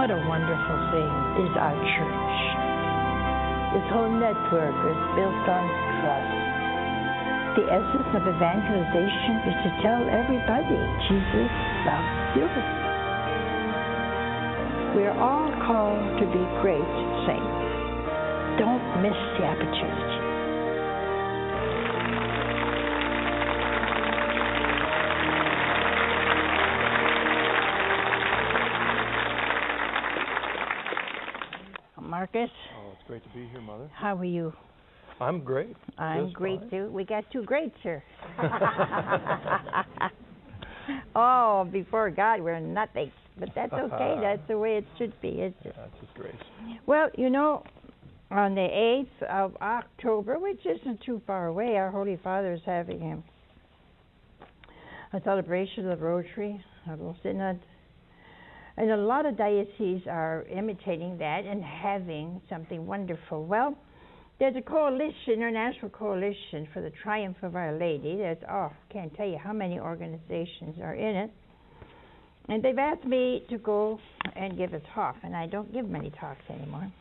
What a wonderful thing is our church. This whole network is built on trust. The essence of evangelization is to tell everybody Jesus loves you. We are all called to be great saints. Don't miss the opportunity. Marcus. Oh, it's great to be here, Mother. How are you? I'm great. I'm Just great fine. too. We got two greats here. Oh, before God, we're nothing. But that's okay. That's the way it should be, isn't it? That's His grace. Well, you know, on the 8th of October, which isn't too far away, our Holy Father is having a celebration of the Rosary, a little synod. And a lot of dioceses are imitating that and having something wonderful. Well, there's a coalition, international coalition for the triumph of Our Lady. There's, can't tell you how many organizations are in it. And they've asked me to go and give a talk, and I don't give many talks anymore.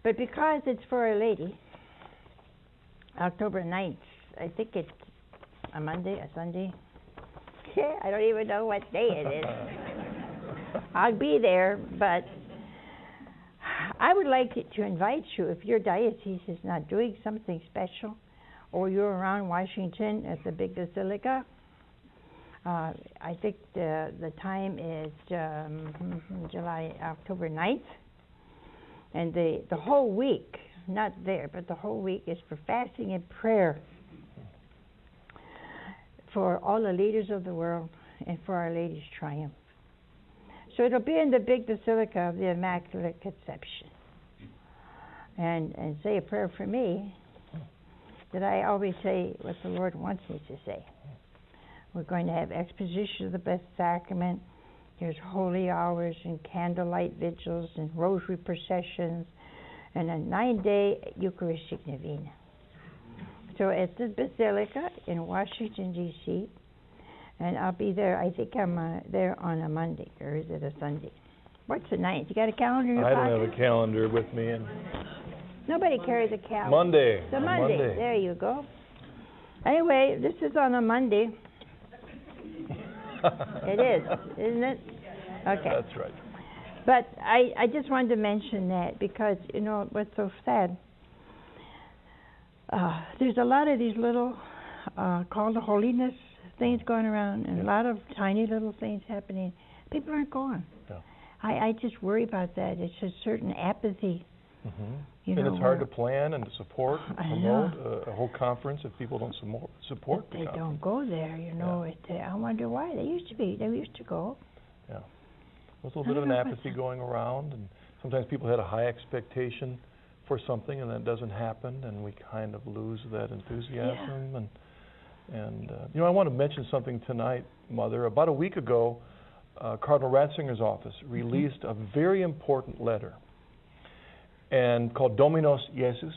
But because it's for Our Lady, October 9th, I think it's a Monday, a Sunday. Yeah, I don't even know what day it is. I'll be there, but I would like to invite you, if your diocese is not doing something special, or you're around Washington at the big basilica. I think the time is October 9th, and the whole week, not there, but the whole week is for fasting and prayer for all the leaders of the world and for Our Lady's triumph. So it'll be in the big Basilica of the Immaculate Conception. And say a prayer for me that I always say what the Lord wants me to say. We're going to have exposition of the Blessed Sacrament. There's holy hours and candlelight vigils and rosary processions and a 9-day Eucharistic Novena. So at the Basilica in Washington, D.C., and I'll be there, I think I'm there on a Monday, or is it a Sunday? What's the 9th? You got a calendar in your pocket? I don't have a calendar with me. And Nobody carries a calendar. Monday. It's a Monday. There you go. Anyway, this is on a Monday. It is, isn't it? Okay. That's right. But I just wanted to mention that because, you know, what's so sad, there's a lot of these little call to holiness things going around, and a lot of tiny little things happening. People aren't going. Yeah. I just worry about that. It's a certain apathy. Mm-hmm. You and know, it's hard to plan and to support and promote a whole conference if people don't support the they conference. don't go there, you know. Yeah. I wonder why. They used to go. Yeah. There's a little bit of an apathy going around, and sometimes people had a high expectation for something, and that doesn't happen, and we kind of lose that enthusiasm. Yeah. And you know, I want to mention something tonight, Mother. About a week ago, Cardinal Ratzinger's office released a very important letter, and called Dominus Jesus,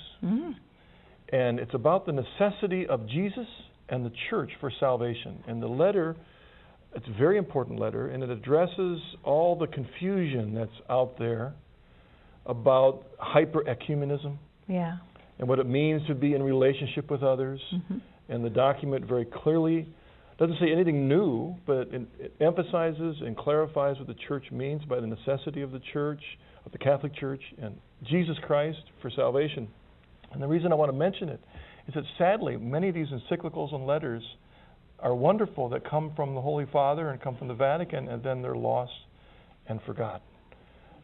and it's about the necessity of Jesus and the Church for salvation. And the letter, it's a very important letter, and it addresses all the confusion that's out there about hyper-ecumenism, and what it means to be in relationship with others. And the document very clearly doesn't say anything new, but it emphasizes and clarifies what the Church means by the necessity of the Church, of the Catholic Church, and Jesus Christ for salvation. And the reason I want to mention it is that sadly, many of these encyclicals and letters are wonderful that come from the Holy Father and come from the Vatican, and then they're lost and forgotten.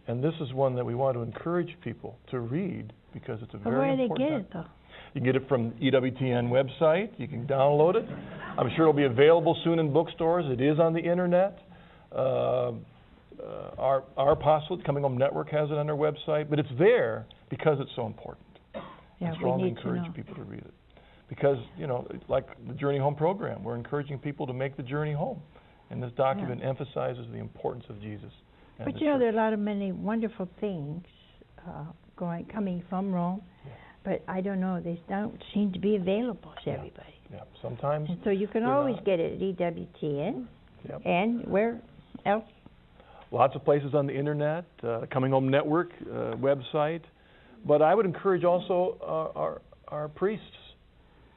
And this is one that we want to encourage people to read because it's a very important. Where do they get it, though? You can get it from EWTN website. You can download it. I'm sure it'll be available soon in bookstores. It is on the internet. Our apostolate, Coming Home Network, has it on their website. But it's there because it's so important. Yeah, I strongly encourage people to read it. Because, you know, like the Journey Home program, we're encouraging people to make the journey home. And this document emphasizes the importance of Jesus. But you know, there are a lot of many wonderful things coming from Rome. But I don't know, they don't seem to be available to everybody. Yeah, sometimes. And so you can always get it at EWTN. Yep. And where else? lots of places on the internet, Coming Home Network website. But I would encourage also our priests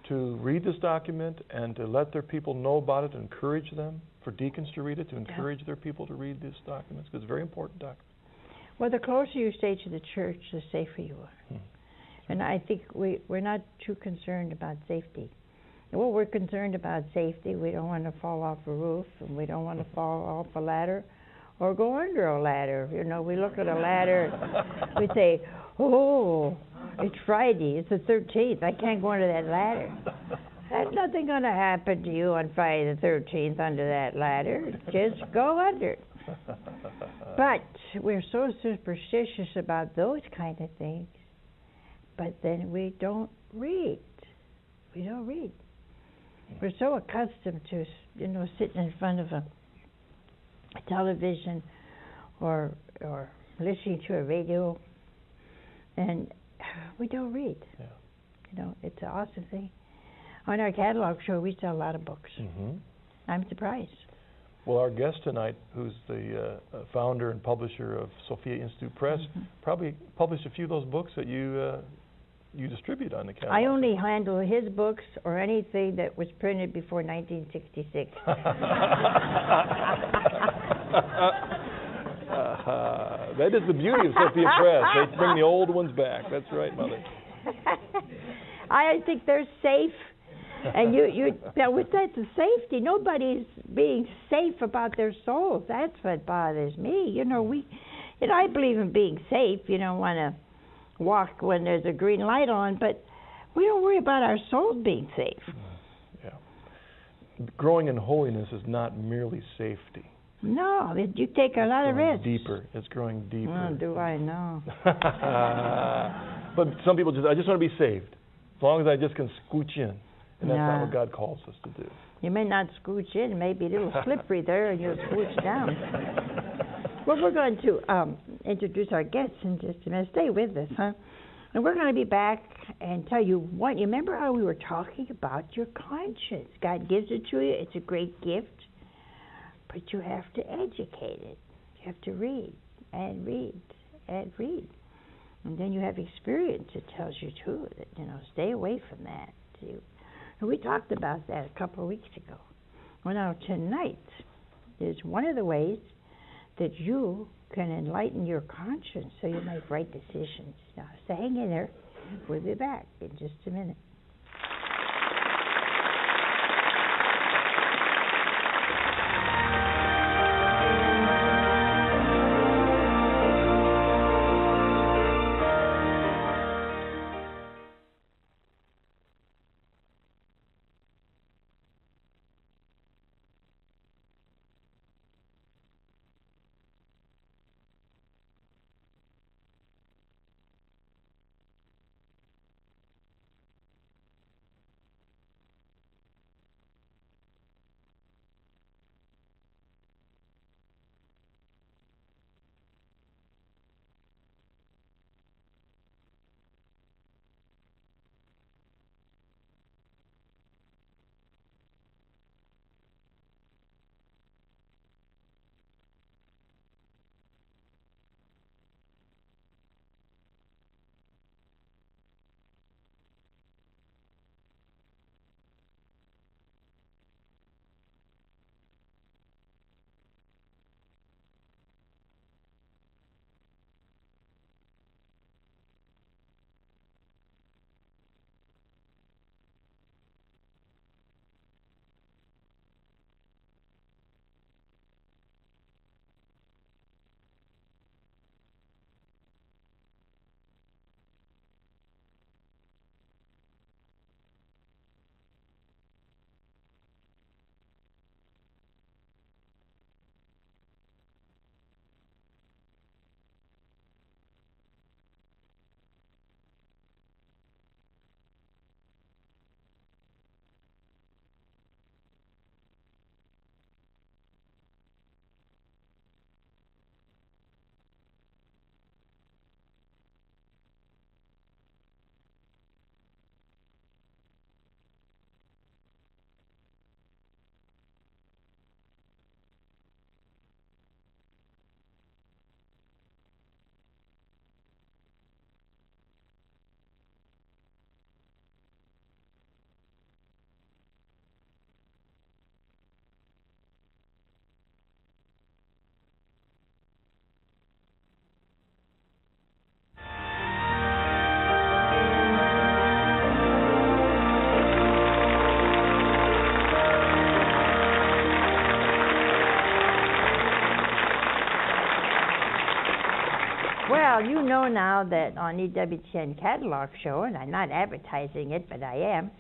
to read this document and to let their people know about it, encourage them, for deacons to read it, to encourage their people to read this document, because it's a very important document. Well, the closer you stay to the church, the safer you are. And I think we're not too concerned about safety. Well, we're concerned about safety. We don't want to fall off a roof, and we don't want to fall off a ladder or go under a ladder. You know, we look at a ladder, we say, oh, it's Friday, it's the 13th, I can't go under that ladder. There's nothing going to happen to you on Friday the 13th under that ladder. Just go under it. But we're so superstitious about those kind of things, but then we don't read. We don't read. We're so accustomed to, you know, sitting in front of a television or listening to a radio, and we don't read. Yeah. You know, it's an awesome thing. On our catalog show, we sell a lot of books. I'm surprised. Well, our guest tonight, who's the founder and publisher of Sophia Institute Press, probably published a few of those books that you distribute on the catalog. I only handle his books or anything that was printed before 1966. That is the beauty of Sophia Press. They bring the old ones back. That's right, Mother. I think they're safe. And now with that, the safety, nobody's being safe about their souls. That's what bothers me. You know, I believe in being safe. You don't want to walk when there's a green light on, but we don't worry about our souls being safe. Yeah. Growing in holiness is not merely safety. No, you take a lot of risks. It's growing deeper. Oh, do I know? But some people I just want to be saved. As long as I just can scooch in. And that's not what God calls us to do. You may not scooch in, maybe a little slippery there, and you'll scooch down. Well, we're going to introduce our guests in just a minute. Stay with us, huh? And we're going to be back and tell you what. You remember how we were talking about your conscience? God gives it to you. It's a great gift. But you have to educate it. You have to read and read and read. And then you have experience that tells you, too, that, you know, stay away from that. And we talked about that a couple of weeks ago. Well, now, tonight is one of the ways that you can enlighten your conscience so you make right decisions. Now, so hang in there. We'll be back in just a minute. Well, you know now that on EWTN catalog show, and I'm not advertising it, but I am,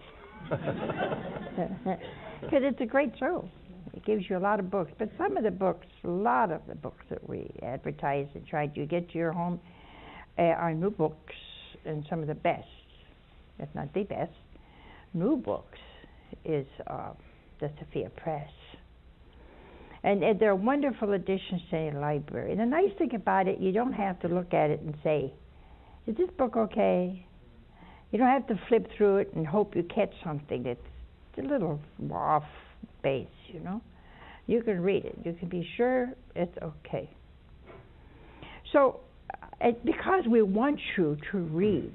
because it's a great show. It gives you a lot of books, but some of the books, a lot of the books that we advertise and try to get to your home are new books, and some of the best, if not the best, new books is the Sophia Press. And they're wonderful additions to any library. And the nice thing about it, you don't have to look at it and say, is this book okay? You don't have to flip through it and hope you catch something that's a little off base, you know. You can read it. You can be sure it's okay. So, because we want you to read,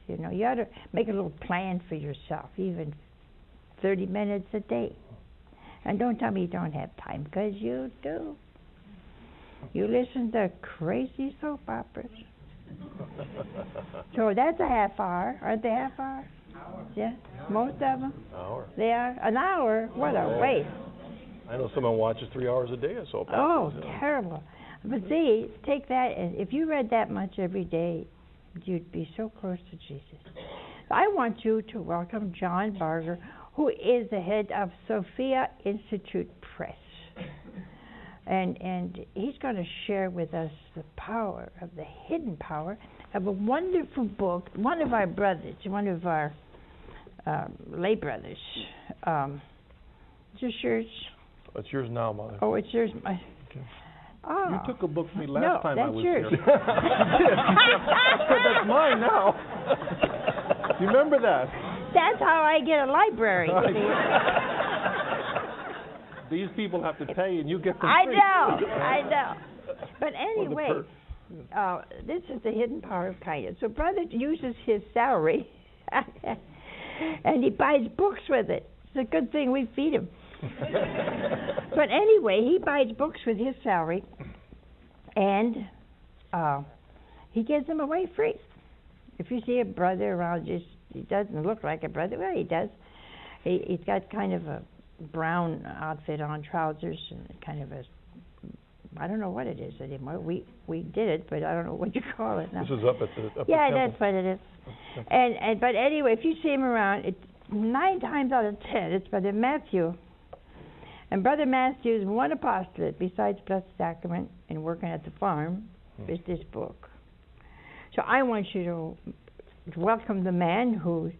you know, you ought to make a little plan for yourself, even 30 minutes a day. And don't tell me you don't have time, because you do. You listen to crazy soap operas. So that's a half hour. Aren't they half hour? Hour. Yeah, most of them. Hour. They are. An hour? What a waste. I know someone watches 3 hours a day of soap operas. Oh, terrible. But see, take that, and if you read that much every day, you'd be so close to Jesus. I want you to welcome John Barger, who is the head of Sophia Institute Press. And he's going to share with us the power of the hidden power of a wonderful book. One of our brothers, one of our lay brothers. Is this yours? It's yours now, Mother. Oh, it's yours. Okay. Oh. You took a book from me last time I was yours. here. That's mine now. You remember that? That's how I get a library. These people have to pay, and you get them I free. know. But anyway, this is the hidden power of kindness. So brother uses his salary, and he buys books with it. It's a good thing we feed him. But anyway, he buys books with his salary, and he gives them away free. If you see a brother around, just he doesn't look like a brother. Well, he does. He's got kind of a brown outfit on, trousers, and kind of a, I don't know what it is anymore. We did it, but I don't know what you call it now. This is up at the yeah, temple. that's what it is. And but anyway, if you see him around, it's 9 times out of 10 it's Brother Matthew. And Brother Matthew's one apostolate besides Blessed Sacrament and working at the farm is this book. So I want you to welcome the man who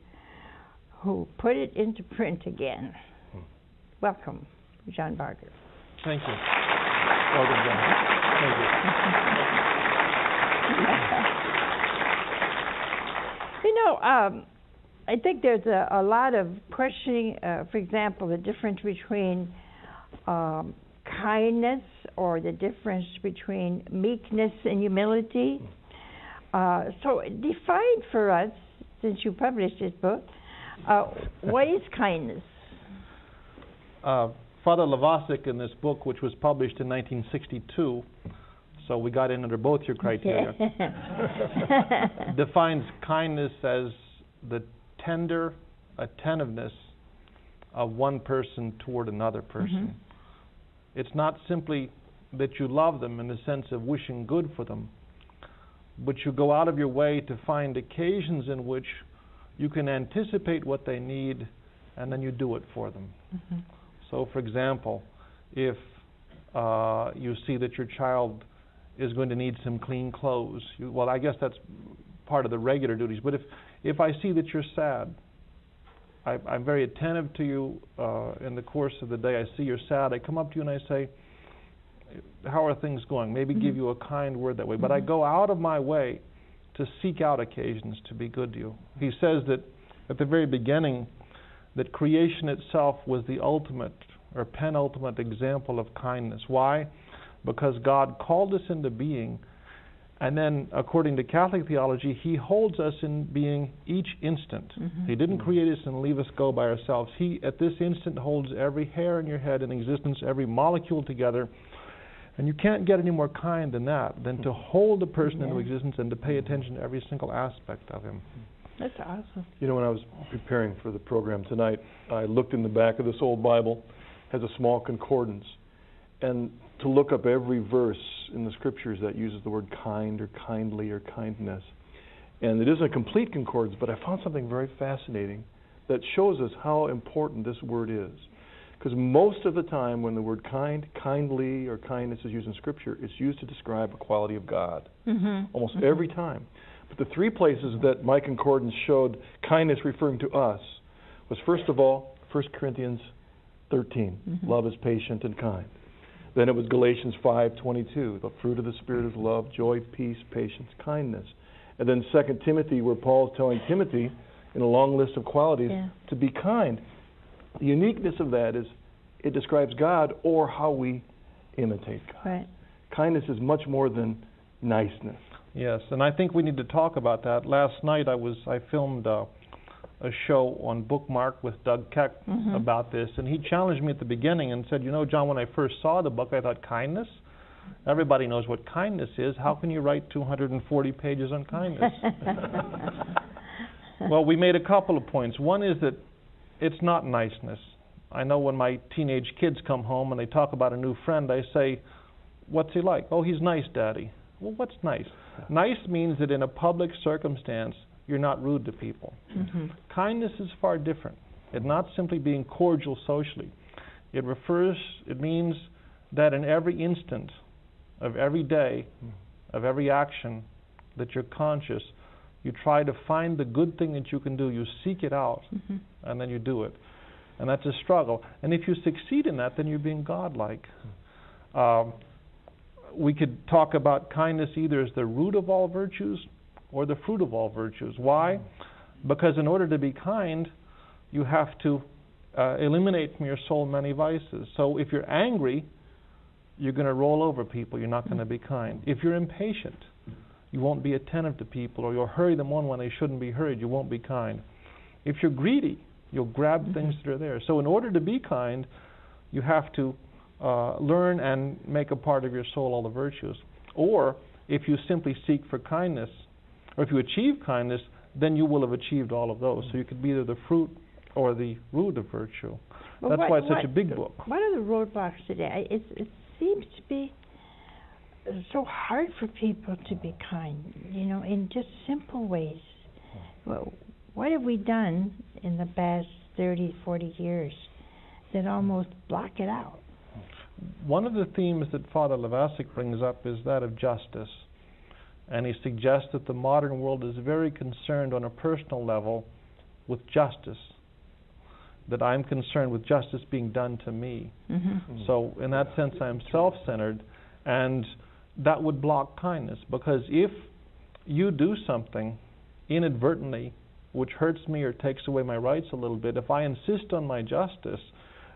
put it into print again. Welcome, John Barger. Thank you. Welcome, John. Thank you. You know, I think there's a lot of questioning, for example, the difference between kindness or the difference between meekness and humility. So define for us, since you published this book, what is kindness? Father Lavasic in this book, which was published in 1962, so we got in under both your criteria, defines kindness as the tender attentiveness of one person toward another person. It's not simply that you love them in the sense of wishing good for them, but you go out of your way to find occasions in which you can anticipate what they need and then you do it for them. So, for example, if you see that your child is going to need some clean clothes, well, I guess that's part of the regular duties, but if I see that you're sad, I'm very attentive to you in the course of the day. I see you're sad. I come up to you and I say, how are things going? Maybe give you a kind word that way. But I go out of my way to seek out occasions to be good to you. He says that at the very beginning that creation itself was the ultimate or penultimate example of kindness. Why? Because God called us into being, and then, according to Catholic theology, He holds us in being each instant. He didn't create us and leave us go by ourselves. He, at this instant, holds every hair in your head in existence, every molecule together. And you can't get any more kind than that, than to hold a person into existence and to pay attention to every single aspect of him. That's awesome. You know, when I was preparing for the program tonight, I looked in the back of this old Bible. It has a small concordance. And to look up every verse in the Scriptures that uses the word kind or kindly or kindness. And it isn't a complete concordance, but I found something very fascinating that shows us how important this word is. Because most of the time when the word kind, kindly, or kindness is used in Scripture, it's used to describe a quality of God. Almost every time. But the three places that my concordance showed kindness referring to us was, first of all, 1 Corinthians 13, love is patient and kind. Then it was Galatians 5:22, the fruit of the Spirit is love, joy, peace, patience, kindness. And then 2 Timothy, where Paul's telling Timothy, in a long list of qualities, to be kind. The uniqueness of that is it describes God or how we imitate God. Right. Kindness is much more than niceness. Yes, and I think we need to talk about that. Last night I filmed a show on Bookmark with Doug Keck about this, and he challenged me at the beginning and said, you know, John, when I first saw the book, I thought, kindness? Everybody knows what kindness is. How can you write 240 pages on kindness? Well, we made a couple of points. One is that it's not niceness. I know when my teenage kids come home and they talk about a new friend, I say, what's he like? Oh, he's nice, Daddy. Well, what's nice? Nice means that in a public circumstance, you're not rude to people. Kindness is far different. It's not simply being cordial socially. It means that in every instant of every day, of every action, that you're conscious, you try to find the good thing that you can do. You seek it out, and then you do it. And that's a struggle. And if you succeed in that, then you're being godlike. We could talk about kindness either as the root of all virtues or the fruit of all virtues. Why? Because in order to be kind, you have to eliminate from your soul many vices. So if you're angry, you're going to roll over people. You're not going to be kind. If you're impatient, you won't be attentive to people, or you'll hurry them on when they shouldn't be hurried. You won't be kind. If you're greedy, you'll grab things that are there. So in order to be kind, you have to learn and make a part of your soul all the virtues. Or if you simply seek for kindness, or if you achieve kindness, then you will have achieved all of those. So you could be either the fruit or the root of virtue. Well, that's why it's such a big book. What are the roadblocks today? It seems to be so hard for people to be kind, you know, in just simple ways. Well, what have we done in the past 30, 40 years that almost block it out? One of the themes that Father Levasic brings up is that of justice. And he suggests that the modern world is very concerned on a personal level with justice. That I'm concerned with justice being done to me. So in that sense, I'm self-centered, and that would block kindness. Because if you do something inadvertently which hurts me or takes away my rights a little bit, if I insist on my justice,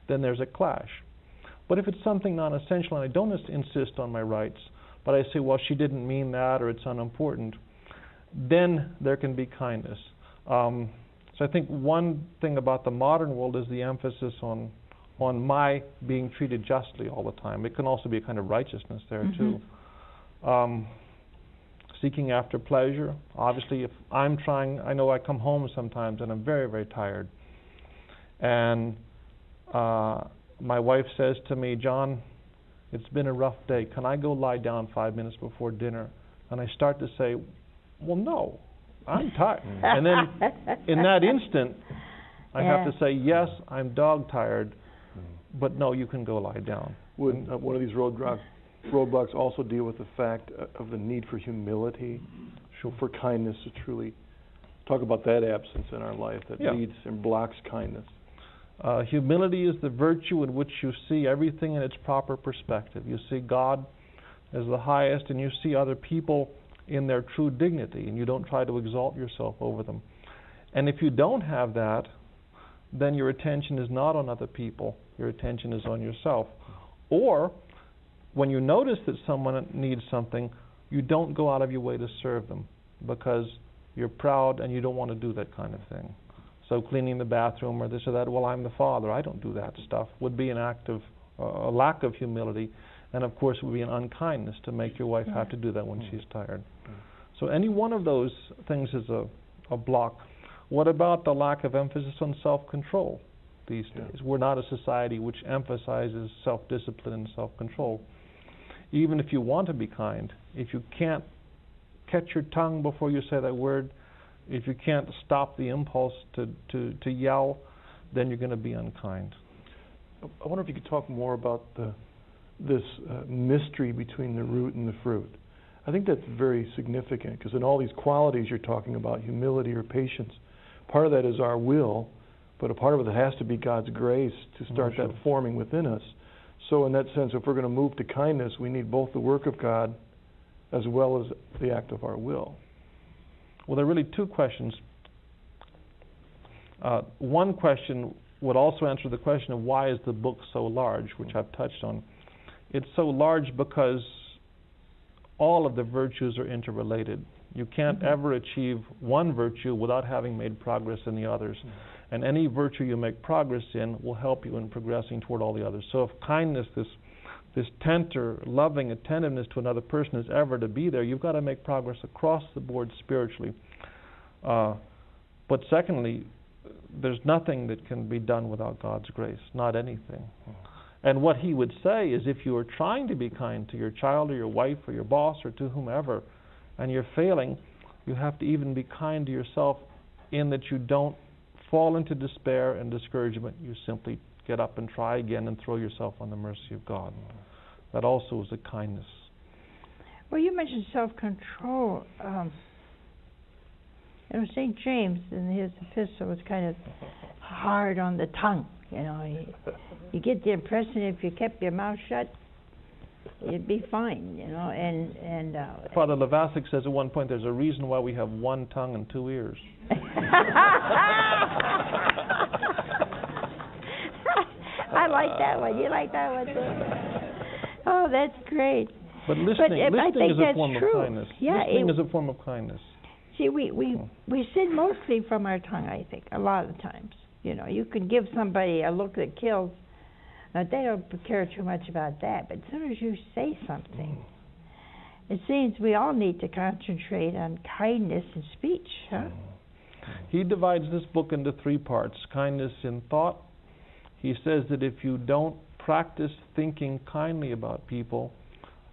then there's a clash. But if it's something non-essential and I don't insist on my rights, but I say, well, she didn't mean that, or it's unimportant, then there can be kindness. So I think one thing about the modern world is the emphasis on my being treated justly all the time. It can also be a kind of righteousness there too. Seeking after pleasure. Obviously, if I'm trying, I know I come home sometimes and I'm very, very tired. And my wife says to me, John, it's been a rough day. Can I go lie down 5 minutes before dinner? And I start to say, well, no, I'm tired. And then in that instant, I have to say, yes, I'm dog tired, but no, you can go lie down. Would one of these roadblocks also deal with the fact of the need for humility, for kindness to truly talk about that absence in our life that leads and blocks kindness? Humility is the virtue in which you see everything in its proper perspective. You see God as the highest, and you see other people in their true dignity, and you don't try to exalt yourself over them. And if you don't have that, then your attention is not on other people. Your attention is on yourself. Or, when you notice that someone needs something, you don't go out of your way to serve them because you're proud and you don't want to do that kind of thing. So cleaning the bathroom or this or that, well, I'm the father, I don't do that stuff, would be an act of a lack of humility. And of course it would be an unkindness to make your wife have to do that when she's tired. So any one of those things is a block. What about the lack of emphasis on self-control these days? We're not a society which emphasizes self-discipline and self-control. even if you want to be kind, if you can't catch your tongue before you say that word, if you can't stop the impulse to yell, then you're going to be unkind. I wonder if you could talk more about this mystery between the root and the fruit. I think that's very significant, because in all these qualities you're talking about, humility or patience, part of that is our will, but a part of it has to be God's grace to start that forming within us. So in that sense, if we're going to move to kindness, we need both the work of God as well as the act of our will. Well, there are really two questions. One question would also answer the question of why is the book so large, which I've touched on. It's so large because all of the virtues are interrelated. You can't ever achieve one virtue without having made progress in the others. And any virtue you make progress in will help you in progressing toward all the others. So if kindness, this tender, loving attentiveness to another person is ever to be there, you've got to make progress across the board spiritually. But secondly, there's nothing that can be done without God's grace, not anything. And what he would say is, if you are trying to be kind to your child or your wife or your boss or to whomever, and you're failing, you have to even be kind to yourself in that you don't fall into despair and discouragement. You simply get up and try again and throw yourself on the mercy of God. That also is a kindness. Well, you mentioned self-control. St. James in his epistle was kind of hard on the tongue. You get the impression if you kept your mouth shut, you'd be fine. And Father Levasic says at one point, there's a reason why we have one tongue and two ears. I like that one. You like that one too? Oh, that's great. But listening is a form of kindness. Yeah, listening is a form of kindness. See, we sin mostly from our tongue, I think, a lot of times. You can give somebody a look that kills. Now, they don't care too much about that, but as soon as you say something, it seems we all need to concentrate on kindness in speech, huh? He divides this book into three parts. Kindness in thought. He says that if you don't practice thinking kindly about people,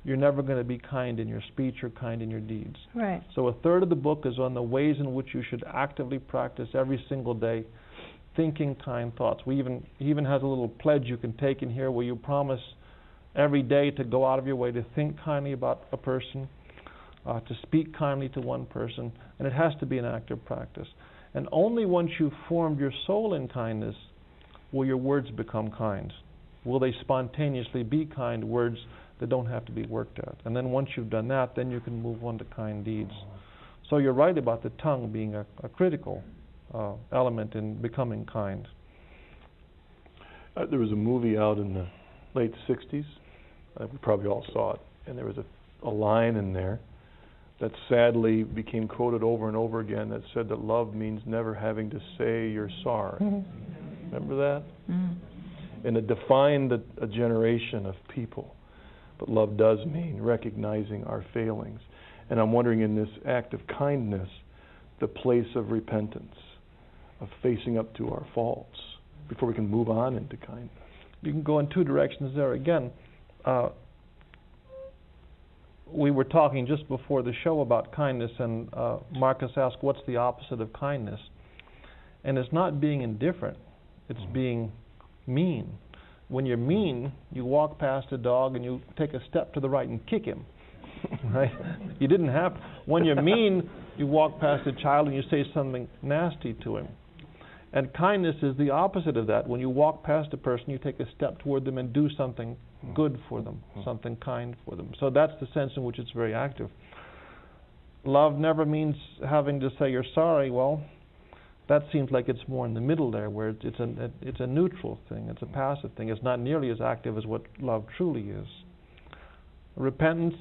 you're never going to be kind in your speech or kind in your deeds. Right. So a third of the book is on the ways in which you should actively practice every single day thinking kind thoughts. He even has a little pledge you can take in here where you promise every day to go out of your way to think kindly about a person, to speak kindly to one person, and it has to be an active practice. And only once you've formed your soul in kindness will your words become kind. Will they spontaneously be kind words that don't have to be worked at? And then once you've done that, then you can move on to kind deeds. So you're right about the tongue being a critical element in becoming kind. There was a movie out in the late 60s. We probably all saw it. And there was a line in there that sadly became quoted over and over again that said that love means never having to say you're sorry. Remember that? And it defined a generation of people. But love does mean recognizing our failings. And I'm wondering, in this act of kindness, the place of repentance, of facing up to our faults before we can move on into kindness. You can go in two directions there again. We were talking just before the show about kindness, and Marcus asked, what's the opposite of kindness? And it's not being indifferent. It's being mean. When you're mean, you walk past a dog and you take a step to the right and kick him. Right? You didn't have. When you're mean, you walk past a child and you say something nasty to him. And kindness is the opposite of that. When you walk past a person, you take a step toward them and do something good for them, something kind for them. So that's the sense in which it's very active. Love never means having to say you're sorry. Well, that seems like it's more in the middle there, where it's a neutral thing, it's a passive thing. It's not nearly as active as what love truly is. Repentance,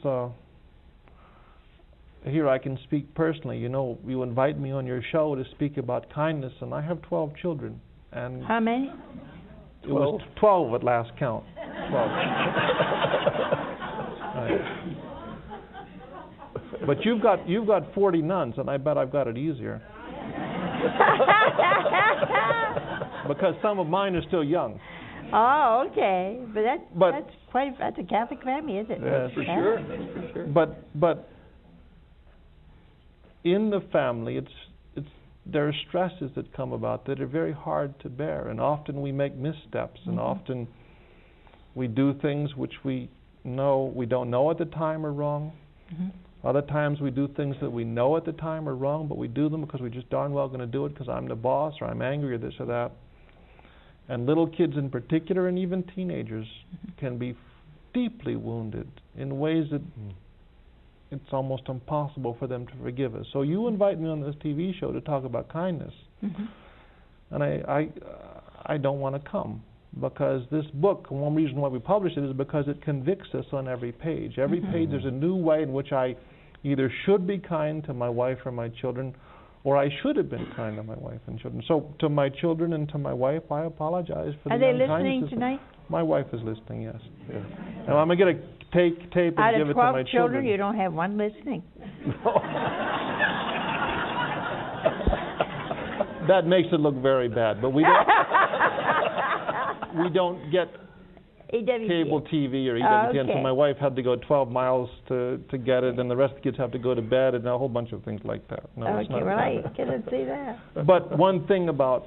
here I can speak personally. You invite me on your show to speak about kindness, and I have 12 children. And how many? It was 12 at last count. 12. Right. But you've got 40 nuns, and I bet I've got it easier. Because some of mine are still young. Oh, okay. But that's a Catholic family, isn't it? Yeah, for sure. For sure. But in the family, there are stresses that come about that are very hard to bear, and often we make missteps, and often we do things which we don't know at the time are wrong. Other times we do things that we know at the time are wrong, but we do them because we're just darn well going to do it because I'm the boss or I'm angry or this or that. And little kids in particular, and even teenagers, can be deeply wounded in ways that it's almost impossible for them to forgive us. So you invite me on this TV show to talk about kindness, and I don't want to come, because this book, one reason why we publish it is because it convicts us on every page. Every page there's a new way in which I either should be kind to my wife or my children, or I should have been kind to my wife and children. So to my children and to my wife, I apologize for the unkindness. Are they listening tonight? My wife is listening, yes. Yeah. And I'm going to get a tape and give it to my children. Out of 12 children, you don't have one listening. That makes it look very bad, but we don't get cable TV or EWTN, so my wife had to go 12 miles to get it, and the rest of the kids have to go to bed, and a whole bunch of things like that. No, okay, well, I can see that. But one thing about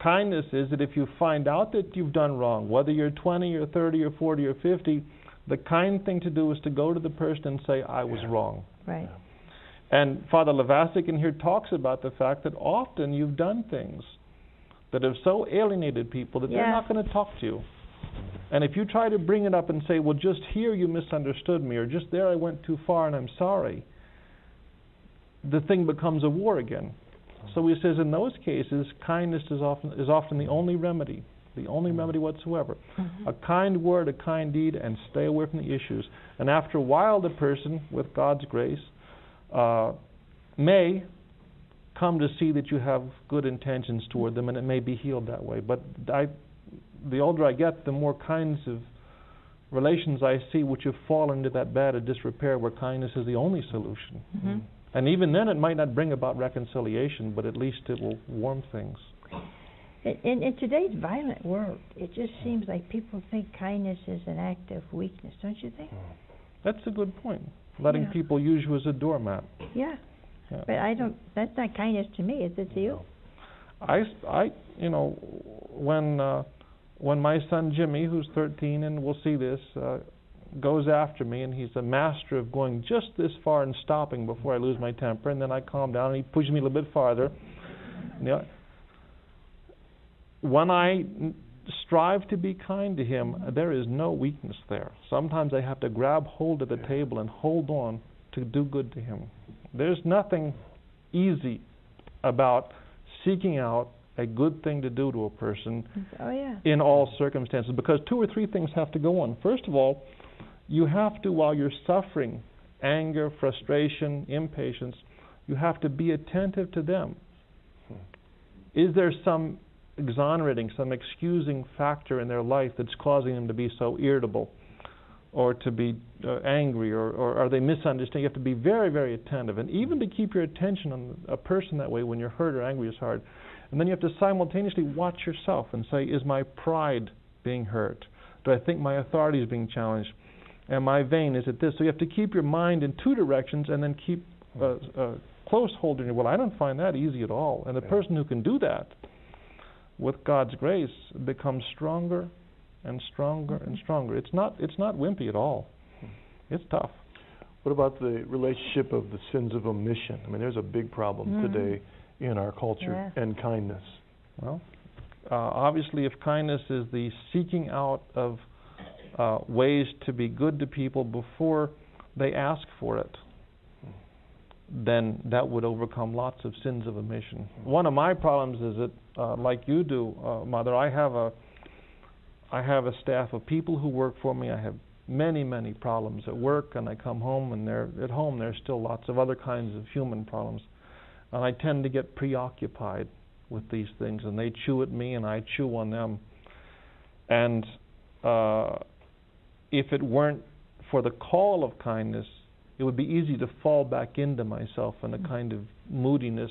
kindness is that if you find out that you've done wrong, whether you're 20 or 30 or 40 or 50, the kind thing to do is to go to the person and say, I was wrong. Right. And Father Levasik in here talks about the fact that often you've done things that have so alienated people that they're not going to talk to you. And if you try to bring it up and say, well, just here you misunderstood me, or just there I went too far and I'm sorry, the thing becomes a war again. So he says in those cases, kindness is often the only remedy whatsoever. A kind word, a kind deed, and stay away from the issues. And after a while, the person, with God's grace, may come to see that you have good intentions toward them, and it may be healed that way. But the older I get, the more kinds of relations I see which have fallen into that bed of disrepair where kindness is the only solution. And even then it might not bring about reconciliation, but at least it will warm things. In today's violent world, it just seems like people think kindness is an act of weakness, don't you think? That's a good point. Letting people use you as a doormat. Yeah. But that's not kindness to me, is it to you? When my son Jimmy, who's 13 and will see this, goes after me, and he's a master of going just this far and stopping before I lose my temper, and then I calm down and he pushes me a little bit farther. When I strive to be kind to him, there is no weakness there. Sometimes I have to grab hold of the table and hold on to do good to him. There's nothing easy about seeking out a good thing to do to a person in all circumstances, because two or three things have to go on. First of all, you have to, while you're suffering anger, frustration, impatience, you have to be attentive to them. Is there some exonerating, some excusing factor in their life that's causing them to be so irritable or to be angry, or are they misunderstanding? You have to be very, very attentive. And even to keep your attention on a person that way when you're hurt or angry is hard. And then you have to simultaneously watch yourself and say, is my pride being hurt? Do I think my authority is being challenged? Am I vain? Is it this? So you have to keep your mind in two directions and then keep close hold in your will. I don't find that easy at all. And the person who can do that, with God's grace, becomes stronger and stronger and stronger. It's not wimpy at all. It's tough. What about the relationship of the sins of omission? I mean, there's a big problem today in our culture, and kindness. Well, obviously, if kindness is the seeking out of ways to be good to people before they ask for it, then that would overcome lots of sins of omission. One of my problems is that, like you do, Mother, I have a staff of people who work for me. I have many, many problems at work, and I come home, and at home there's still lots of other kinds of human problems. And I tend to get preoccupied with these things, and they chew at me, and I chew on them. And if it weren't for the call of kindness, it would be easy to fall back into myself in a kind of moodiness.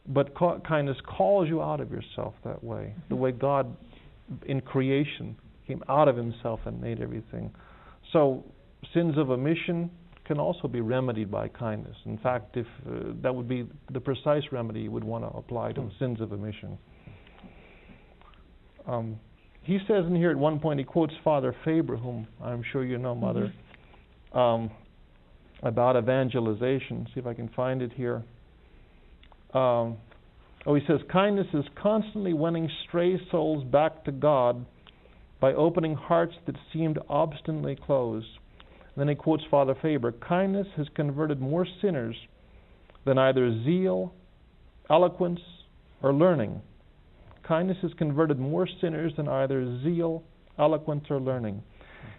But kindness calls you out of yourself that way, the way God in creation, came out of himself and made everything. So sins of omission can also be remedied by kindness. In fact, if that would be the precise remedy you would want to apply to sins of omission. He says in here at one point, he quotes Father Faber, whom I'm sure you know, Mother, about evangelization. See if I can find it here. He says, kindness is constantly winning stray souls back to God by opening hearts that seemed obstinately closed. And then he quotes Father Faber, kindness has converted more sinners than either zeal, eloquence, or learning. Kindness has converted more sinners than either zeal, eloquence, or learning.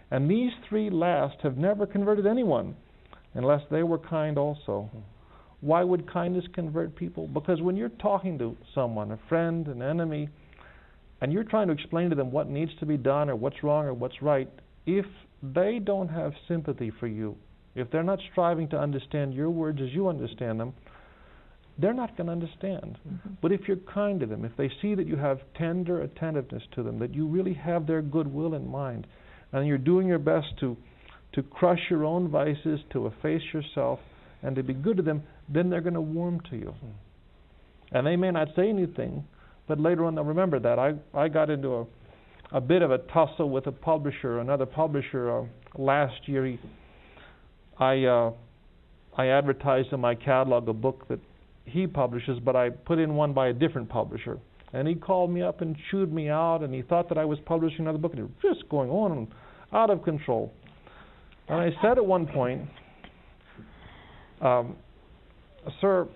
And these three last have never converted anyone unless they were kind also. Why would kindness convert people? Because when you're talking to someone, a friend, an enemy, and you're trying to explain to them what needs to be done or what's wrong or what's right, if they don't have sympathy for you, if they're not striving to understand your words as you understand them, they're not going to understand. But if you're kind to them, if they see that you have tender attentiveness to them, that you really have their goodwill in mind, and you're doing your best to crush your own vices, to efface yourself, and to be good to them, then they're going to warm to you. And they may not say anything, but later on they'll remember that. I got into a bit of a tussle with another publisher last year. I advertised in my catalog a book that he publishes, but I put in one by a different publisher. And he called me up and chewed me out, and he thought that I was publishing another book, and it was just going on and out of control. And I said at one point, sir,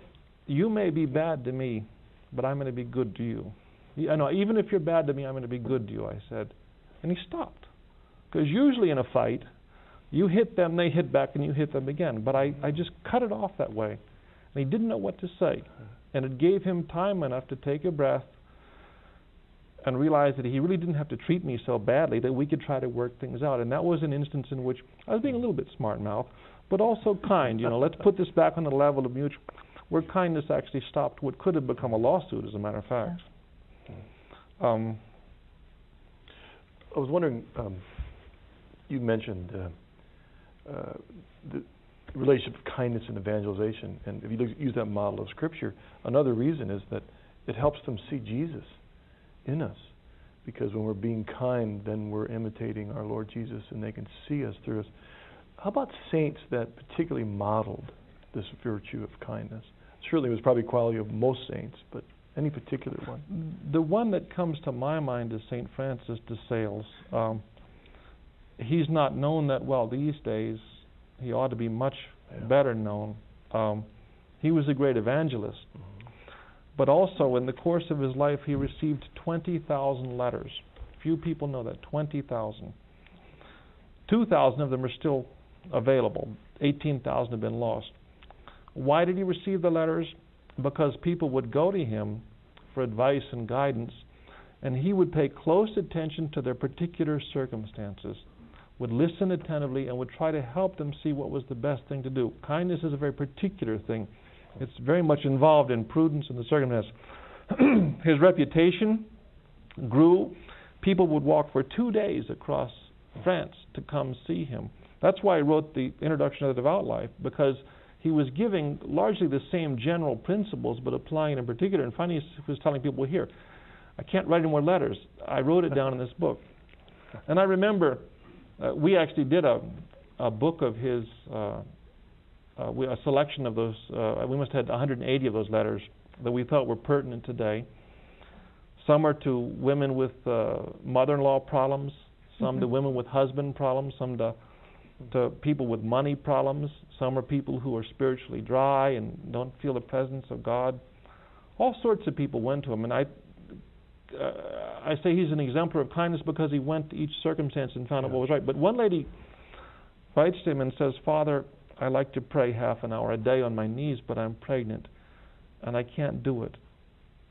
you may be bad to me, but I'm going to be good to you. I know, even if you're bad to me, I'm going to be good to you, I said. And he stopped. Because usually in a fight, you hit them, they hit back, and you hit them again. But I just cut it off that way. And he didn't know what to say. And it gave him time enough to take a breath and realize that he really didn't have to treat me so badly, that we could try to work things out. And that was an instance in which I was being a little bit smart-mouthed, but also kind. You know, let's put this back on the level of mutual, where kindness actually stopped what could have become a lawsuit, as a matter of fact. I was wondering, you mentioned the relationship of kindness and evangelization, and if you use that model of Scripture, another reason is that it helps them see Jesus in us, because when we're being kind, then we're imitating our Lord Jesus, and they can see us through us. How about saints that particularly modeled this virtue of kindness? Surely it was probably quality of most saints, but any particular one? The one that comes to my mind is St. Francis Desales. He's not known that well these days. He ought to be much better known. He was a great evangelist. But also, in the course of his life, he received 20,000 letters. Few people know that, 20,000. 2,000 of them are still available. 18,000 have been lost. Why did he receive the letters? Because people would go to him for advice and guidance, and he would pay close attention to their particular circumstances, would listen attentively, and would try to help them see what was the best thing to do. Kindness is a very particular thing. It's very much involved in prudence and the circumstance. His reputation grew. People would walk for 2 days across France to come see him. That's why I wrote the Introduction to the Devout Life, because he was giving largely the same general principles, but applying in particular. And finally, he was telling people, here, I can't write any more letters. I wrote it down in this book. And I remember we actually did a book of his, a selection of those. We must have had 180 of those letters that we thought were pertinent today. Some are to women with mother-in-law problems, some to women with husband problems, some to people with money problems. Some are people who are spiritually dry and don't feel the presence of God. All sorts of people went to him, and I say he's an exemplar of kindness because he went to each circumstance and found out what was right. But one lady writes to him and says, Father, I like to pray half an hour a day on my knees, but I'm pregnant, and I can't do it,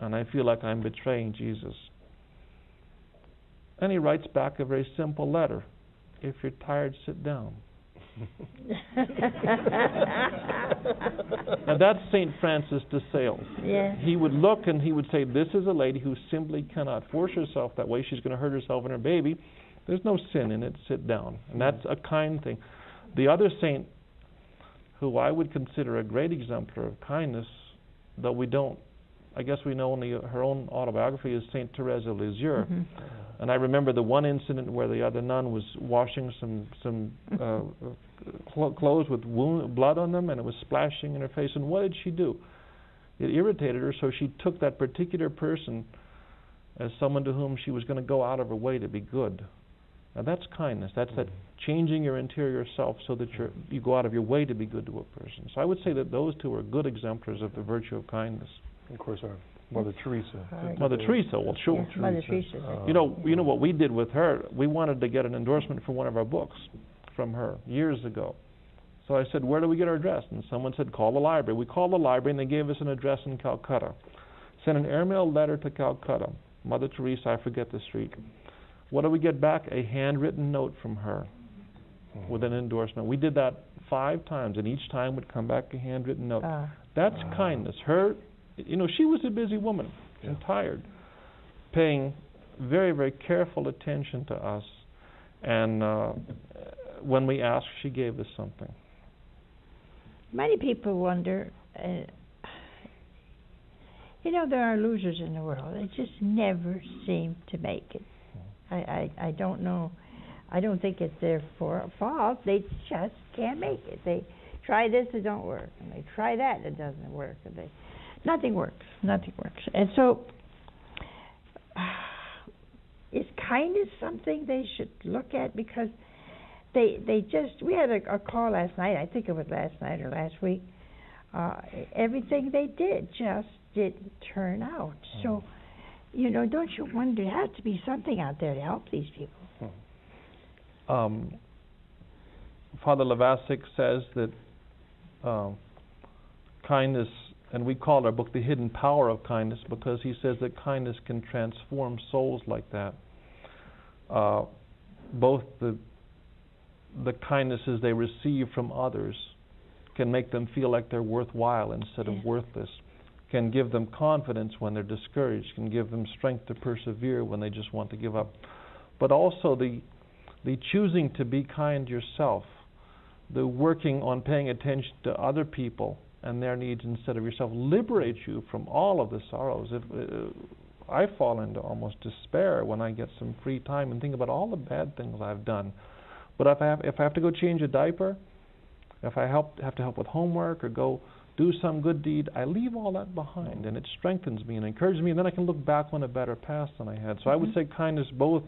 and I feel like I'm betraying Jesus. And he writes back a very simple letter. If you're tired, sit down. Now that's St. Francis Desales. Yes. He would look and he would say, this is a lady who simply cannot force herself that way. She's going to hurt herself and her baby. There's no sin in it. Sit down. And that's a kind thing. The other saint who I would consider a great exemplar of kindness, though we don't, I guess we know only her own autobiography, is St. Teresa of Lisieux. Mm-hmm. And I remember the one incident where the other nun was washing some clothes with blood on them, and it was splashing in her face. And what did she do? It irritated her, so she took that particular person as someone to whom she was going to go out of her way to be good. Now that's kindness. That's that changing your interior self so that you go out of your way to be good to a person. So I would say that those two are good exemplars of the virtue of kindness. Of course, our Mother Teresa. Mother Teresa, well, sure. Yes, Mother Teresa. You know what we did with her? We wanted to get an endorsement for one of our books from her years ago. So I said, where do we get our address? And someone said, call the library. We called the library, and they gave us an address in Calcutta. Sent an airmail letter to Calcutta. Mother Teresa, I forget the street. What do we get back? A handwritten note from her with an endorsement. We did that 5 times, and each time would come back a handwritten note. That's kindness. Her, she was a busy woman and tired, paying very, very careful attention to us. And when we asked, she gave us something. Many people wonder, there are losers in the world. They just never seem to make it. I don't know. I don't think it's their fault. They just can't make it. They try this, it don't work. And they try that, it doesn't work. And nothing works. Nothing works. And so, is kindness something they should look at? Because we had a call last night, I think it was last night or last week. Everything they did just didn't turn out. So, don't you wonder, there has to be something out there to help these people. Father Levasic says that kindness, and we call our book The Hidden Power of Kindness, because he says that kindness can transform souls like that. Both the kindnesses they receive from others can make them feel like they're worthwhile instead of worthless, can give them confidence when they're discouraged, can give them strength to persevere when they just want to give up. But also the choosing to be kind yourself, the working on paying attention to other people and their needs instead of yourself, liberates you from all of the sorrows. I fall into almost despair when I get some free time and think about all the bad things I've done. But if I have to go change a diaper, if I have to help with homework or go do some good deed, I leave all that behind, and it strengthens me and encourages me, and then I can look back on a better past than I had. So I would say kindness, both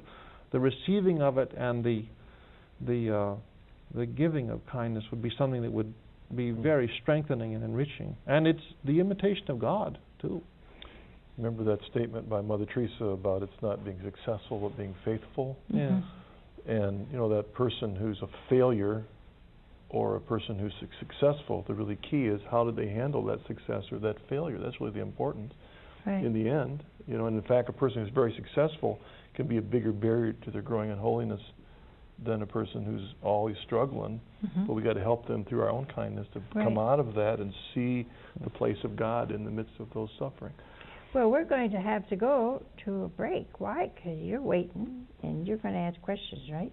the receiving of it and the giving of kindness, would be something that would be very strengthening and enriching. And it's the imitation of God, too. Remember that statement by Mother Teresa about it's not being successful, but being faithful? Yeah. And, that person who's a failure or a person who's successful, the really key is how do they handle that success or that failure. That's really the importance in the end. And in fact, a person who's very successful can be a bigger barrier to their growing in holiness than a person who's always struggling. But we got to help them through our own kindness to come out of that and see the place of God in the midst of those suffering. Well, we're going to have to go to a break. Why? Because you're waiting and you're going to ask questions, right?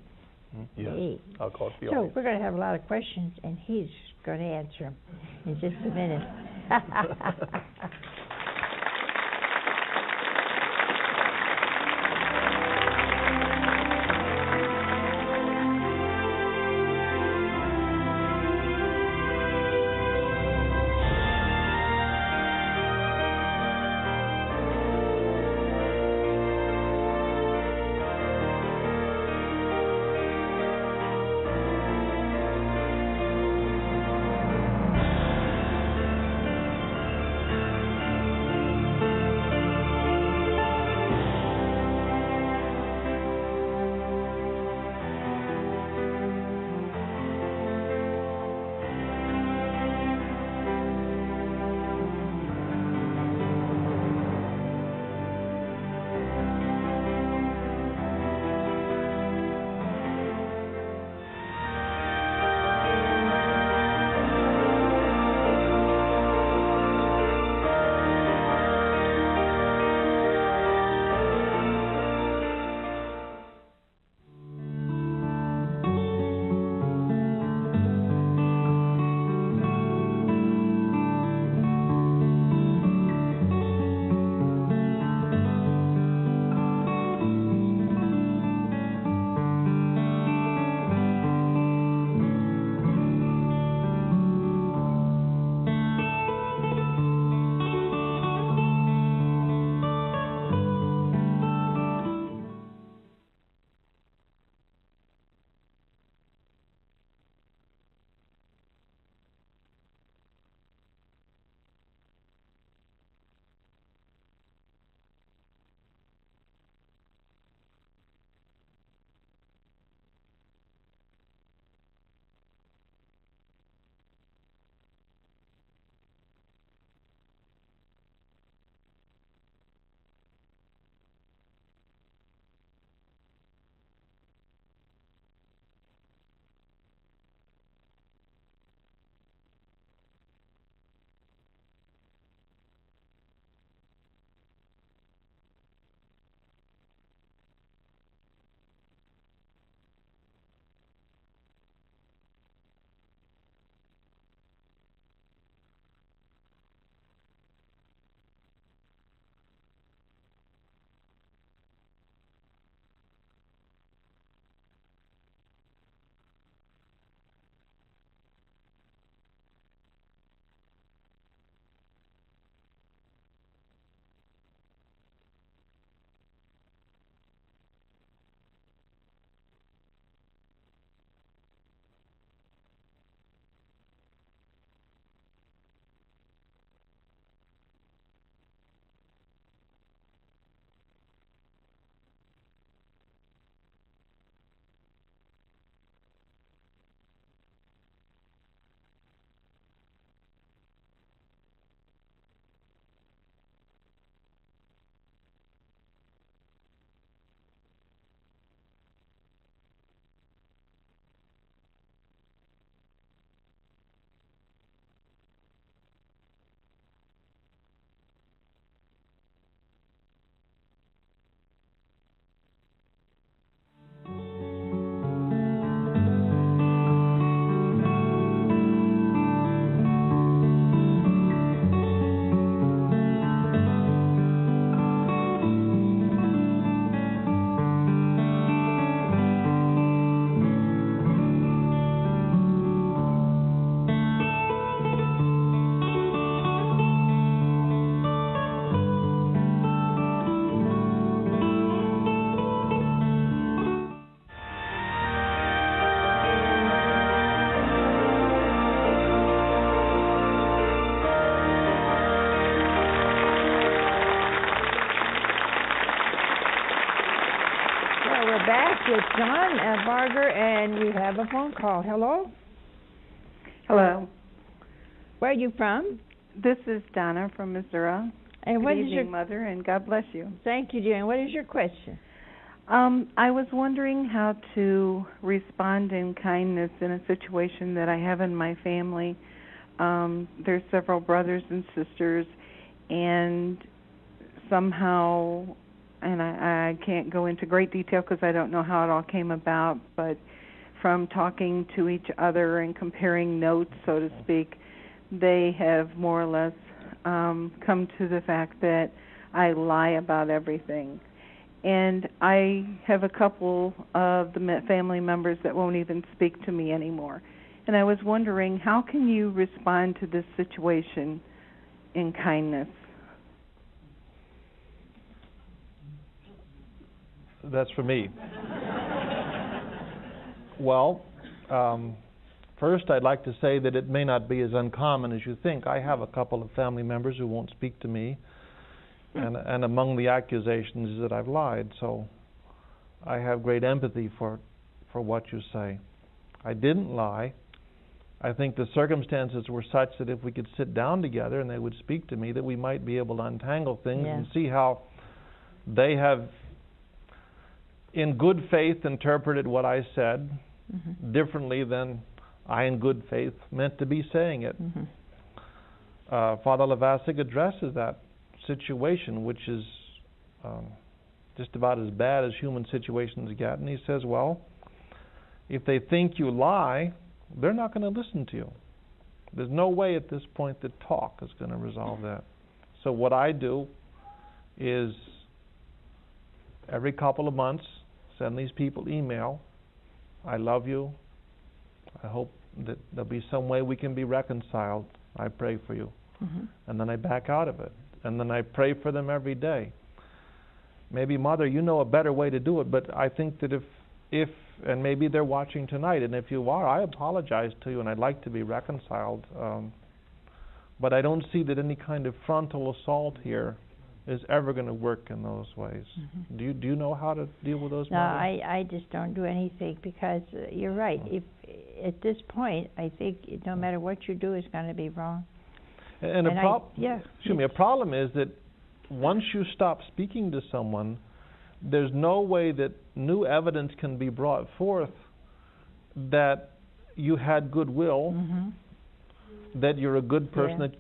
Yes. Hey. I'll call it the So audience. we're going to have a lot of questions, and he's going to answer them in just a minute. it's John at Barger, and we have a phone call. Hello? Hello. Where are you from? This is Donna from Missouri. And Good what is evening, your... Mother, and God bless you. Thank you, dear. And what is your question? I was wondering how to respond in kindness in a situation that I have in my family. There's several brothers and sisters, and somehow, and I can't go into great detail because I don't know how it all came about, but from talking to each other and comparing notes, so to speak, they have more or less come to the fact that I lie about everything. And I have a couple of the family members that won't even speak to me anymore. And I was wondering, how can you respond to this situation in kindness? That's for me. Well, first I'd like to say that it may not be as uncommon as you think. I have a couple of family members who won't speak to me, and among the accusations is that I've lied. So I have great empathy for what you say. I didn't lie. I think the circumstances were such that if we could sit down together and they would speak to me, that we might be able to untangle things and see how they have, in good faith, interpreted what I said differently than I, in good faith, meant to be saying it. Father Levasic addresses that situation, which is just about as bad as human situations get, and he says, well, if they think you lie, they're not going to listen to you. There's no way at this point that talk is going to resolve that. So what I do is every couple of months send these people email, I love you, I hope that there'll be some way we can be reconciled, I pray for you. And then I back out of it. And then I pray for them every day. Maybe, Mother, you know a better way to do it, but I think that if and maybe they're watching tonight, and if you are, I apologize to you, and I'd like to be reconciled. But I don't see that any kind of frontal assault here is ever going to work in those ways. Do you know how to deal with those matters? No, I just don't do anything because you're right. If at this point, I think no matter what you do is going to be wrong. And a problem is that once you stop speaking to someone, there's no way that new evidence can be brought forth that you had goodwill, that you're a good person.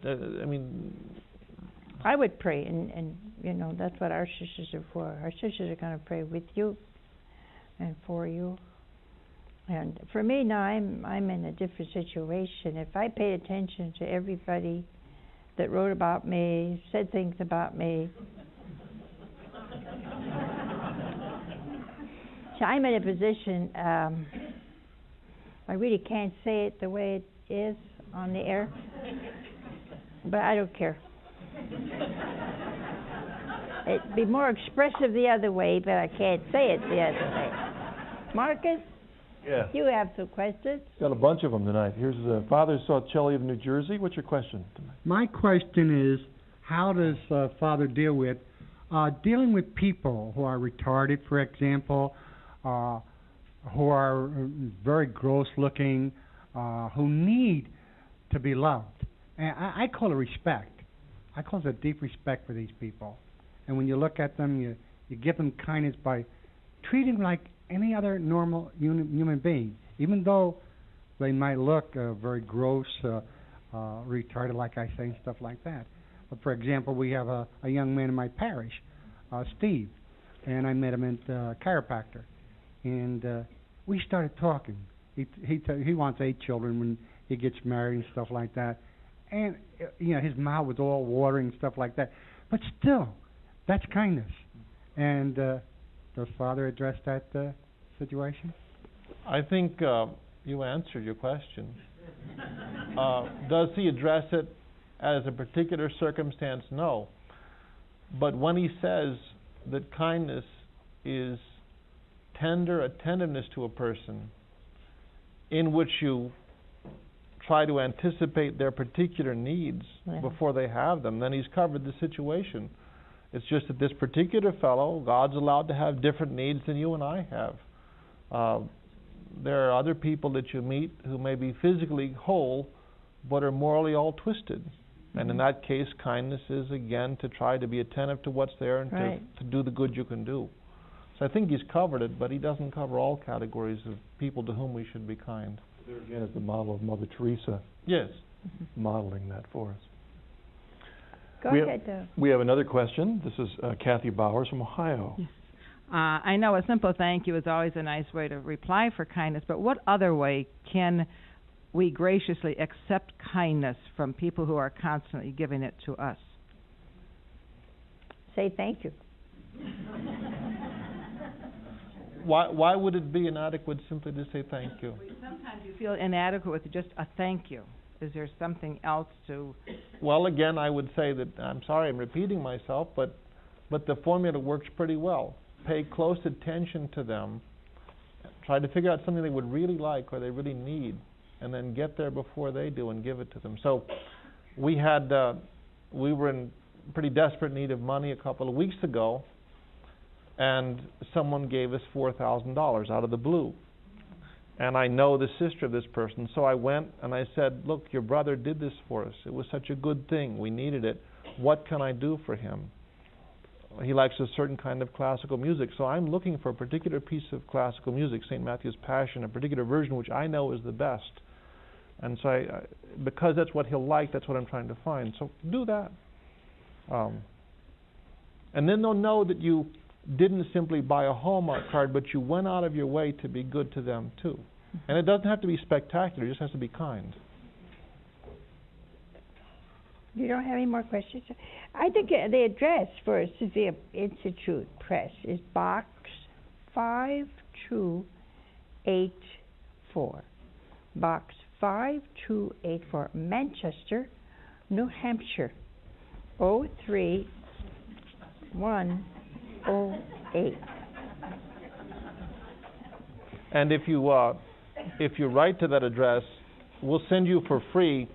I would pray, and you know that's what our sisters are for. Our sisters are going to pray with you and for you. And for me now, I'm in a different situation. If I paid attention to everybody that wrote about me, said things about me, so I'm in a position. I really can't say it the way it is on the air, but I don't care. It'd be more expressive the other way, but I can't say it the other way. Marcus? Yeah. You have some questions? Got a bunch of them tonight. Here's Father Saucelli of New Jersey. What's your question tonight? My question is, how does Father deal with dealing with people who are retarded, for example, who are very gross-looking, who need to be loved? And I call it respect. I call it a deep respect for these people. And when you look at them, you give them kindness by treating them like any other normal human being, even though they might look very gross, retarded, like I say, and stuff like that. But for example, we have a young man in my parish, Steve, and I met him at chiropractor, and we started talking. He wants 8 children when he gets married and stuff like that, and his mouth was all watering and stuff like that. But still, that's kindness. And does Father address that situation? I think you answered your question. Does he address it as a particular circumstance? No. But when he says that kindness is attentiveness to a person in which you try to anticipate their particular needs before they have them, then he's covered the situation. It's just that this particular fellow, God's allowed to have different needs than you and I have. There are other people that you meet who may be physically whole but are morally all twisted. And in that case, kindness is, again, to try to be attentive to what's there and to do the good you can do. So I think he's covered it, but he doesn't cover all categories of people to whom we should be kind. There again is the model of Mother Teresa. Yes. Modeling that for us. Go ahead. We have another question. This is Kathy Bowers from Ohio. Yes. I know a simple thank you is always a nice way to reply for kindness, but what other way can we graciously accept kindness from people who are constantly giving it to us? Say thank you. Why would it be inadequate simply to say thank you? Sometimes you feel inadequate with just a thank you. Is there something else to... Well, again, I would say that, I'm sorry I'm repeating myself, but the formula works pretty well. Pay close attention to them. Try to figure out something they would really like or they really need, and then get there before they do and give it to them. So we were in pretty desperate need of money a couple of weeks ago, and someone gave us $4,000 out of the blue. And I know the sister of this person, so I went and I said, look, your brother did this for us. It was such a good thing. We needed it. What can I do for him? He likes a certain kind of classical music, so I'm looking for a particular piece of classical music, St. Matthew's Passion, a particular version which I know is the best. And so because that's what he'll like, that's what I'm trying to find. So do that. And then they'll know that you didn't simply buy a Hallmark card, but you went out of your way to be good to them too. And it doesn't have to be spectacular, it just has to be kind. You don't have any more questions? I think the address for Sophia Institute Press is Box 5284. Box 5284, Manchester, New Hampshire, 03108. And if you write to that address, we'll send you for free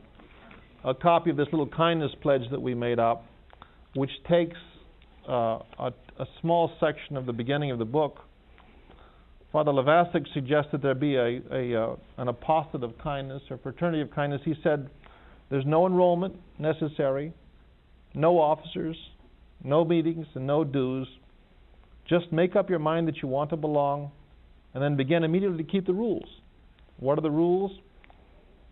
a copy of this little kindness pledge that we made up, which takes a small section of the beginning of the book. Father Levastik suggested there be an apostolate of kindness or fraternity of kindness. He said there's no enrollment necessary, no officers, no meetings, and no dues. Just make up your mind that you want to belong, and then begin immediately to keep the rules. What are the rules?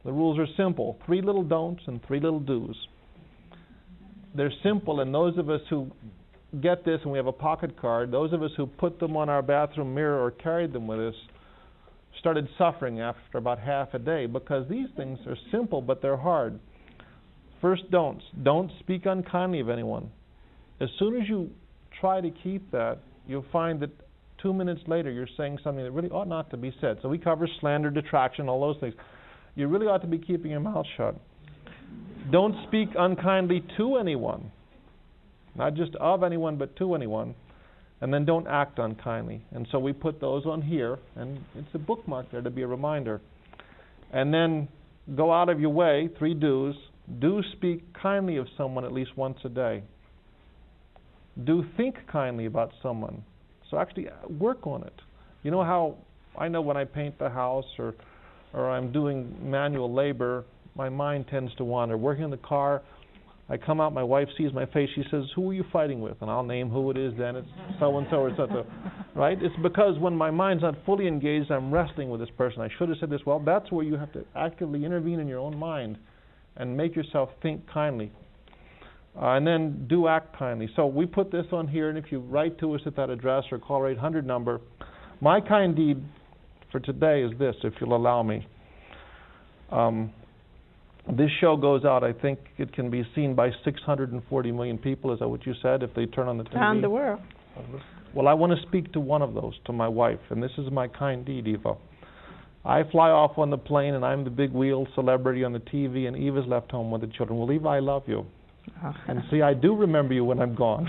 The rules are simple. 3 little don'ts and 3 little do's. They're simple, and those of us who get this and we have a pocket card, those of us who put them on our bathroom mirror or carried them with us, started suffering after about half a day, because these things are simple but they're hard. First don'ts. Don't speak unkindly of anyone. As soon as you try to keep that, you'll find that 2 minutes later you're saying something that really ought not to be said. So we cover slander, detraction, all those things. You really ought to be keeping your mouth shut. Don't speak unkindly to anyone. Not just of anyone, but to anyone. And then don't act unkindly. And so we put those on here, and it's a bookmark there to be a reminder. And then go out of your way, 3 do's. Do speak kindly of someone at least once a day. Do think kindly about someone. So actually work on it. You know how I know when I paint the house or I'm doing manual labor, my mind tends to wander. Working in the car, I come out, my wife sees my face, she says, who are you fighting with? And I'll name who it is then, it's so-and-so or so-and-so. Right? It's because when my mind's not fully engaged, I'm wrestling with this person. I should have said this. Well, that's where you have to actively intervene in your own mind and make yourself think kindly. And then do act kindly. So we put this on here, and if you write to us at that address or call our 800 number, my kind deed for today is this, if you'll allow me. This show goes out, I think it can be seen by 640 million people, is that what you said, if they turn on the TV? Around the world. Well, I want to speak to one of those, to my wife, and this is my kind deed, Eva. I fly off on the plane, and I'm the big wheel celebrity on the TV, and Eva's left home with the children. Well, Eva, I love you. Oh. And see, I do remember you when I'm gone.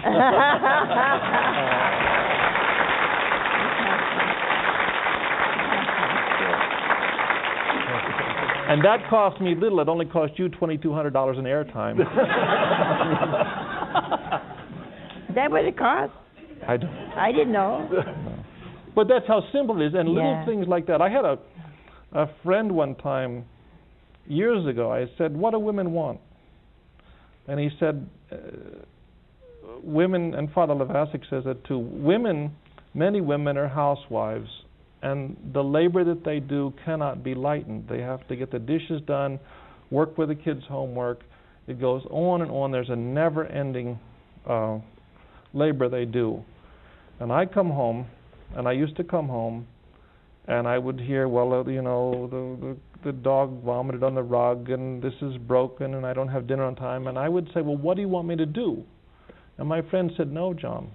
And that cost me little. It only cost you $2,200 in airtime. Is that what it cost? I don't. I didn't know. But that's how simple it is, and little Yeah. things like that. I had a friend one time, years ago, I said, what do women want? And he said, women, and Father Levasic says that too, women, many women are housewives, and the labor that they do cannot be lightened. They have to get the dishes done, work with the kids' homework. It goes on and on. There's a never-ending labor they do. And I come home, and I used to come home, and I would hear, well, the dog vomited on the rug, and this is broken, and I don't have dinner on time. And I would say, well, what do you want me to do? And my friend said, no, John.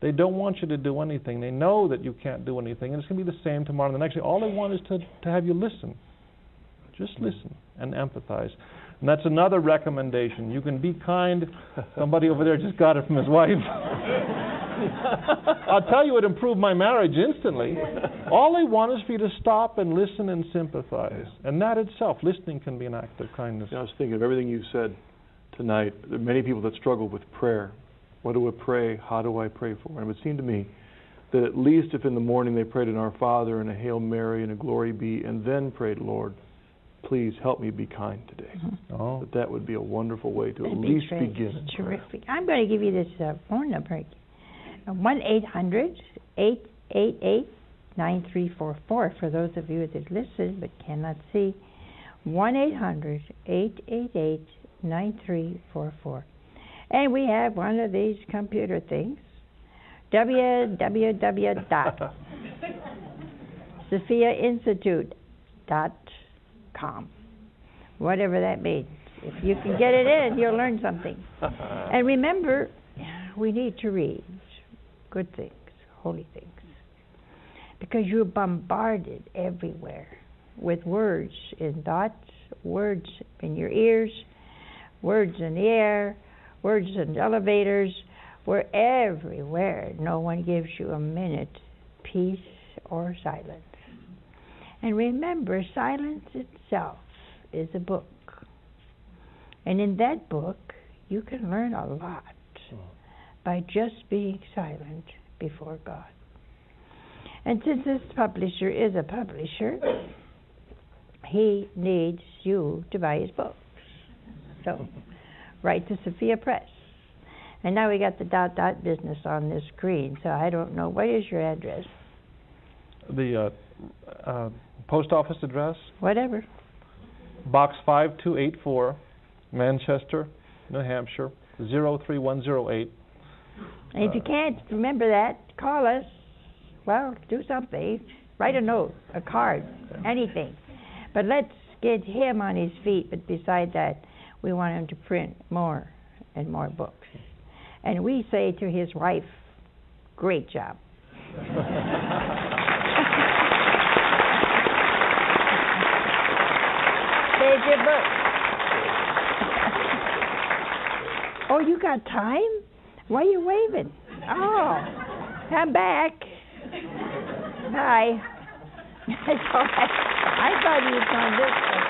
They don't want you to do anything. They know that you can't do anything, and it's going to be the same tomorrow and the next day. All they want is to have you listen. Just listen and empathize. And that's another recommendation. You can be kind. Somebody over there just got it from his wife. I'll tell you, it improved my marriage instantly. All they want is for you to stop and listen and sympathize. And that itself, listening, can be an act of kindness. I was thinking of everything you've said tonight. There are many people that struggle with prayer. What do I pray? How do I pray for? And it would seem to me that at least if in the morning they prayed an Our Father and a Hail Mary and a Glory Be, and then prayed, Lord, please help me be kind today. Oh. That would be a wonderful way to That'd at be least great. begin. Terrific. I'm going to give you this phone number. 1-800-888-9344 for those of you that listen but cannot see. 1-800-888-9344. And we have one of these computer things, www.sophiainstitute.com, whatever that means. If you can get it in, you'll learn something. And remember, we need to read good things, holy things, because you're bombarded everywhere with words in thoughts, words in your ears, words in the air, words in elevators. We're everywhere. No one gives you a minute peace or silence. And remember, silence itself is a book. And in that book, you can learn a lot by just being silent before God. And since this publisher is a publisher, he needs you to buy his books. So, write to Sophia Press. And now we got the ... business on this screen, so I don't know. What is your address? The post office address? Whatever. Box 5284, Manchester, New Hampshire, 03108. And if you can't remember that, call us. Well, do something. Write a note, a card, anything. But let's get him on his feet. But beside that, we want him to print more and more books. And we say to his wife, great job. Save your book. Oh, you got time? Why are you waving? Oh, come back. Hi. I thought you was on this one.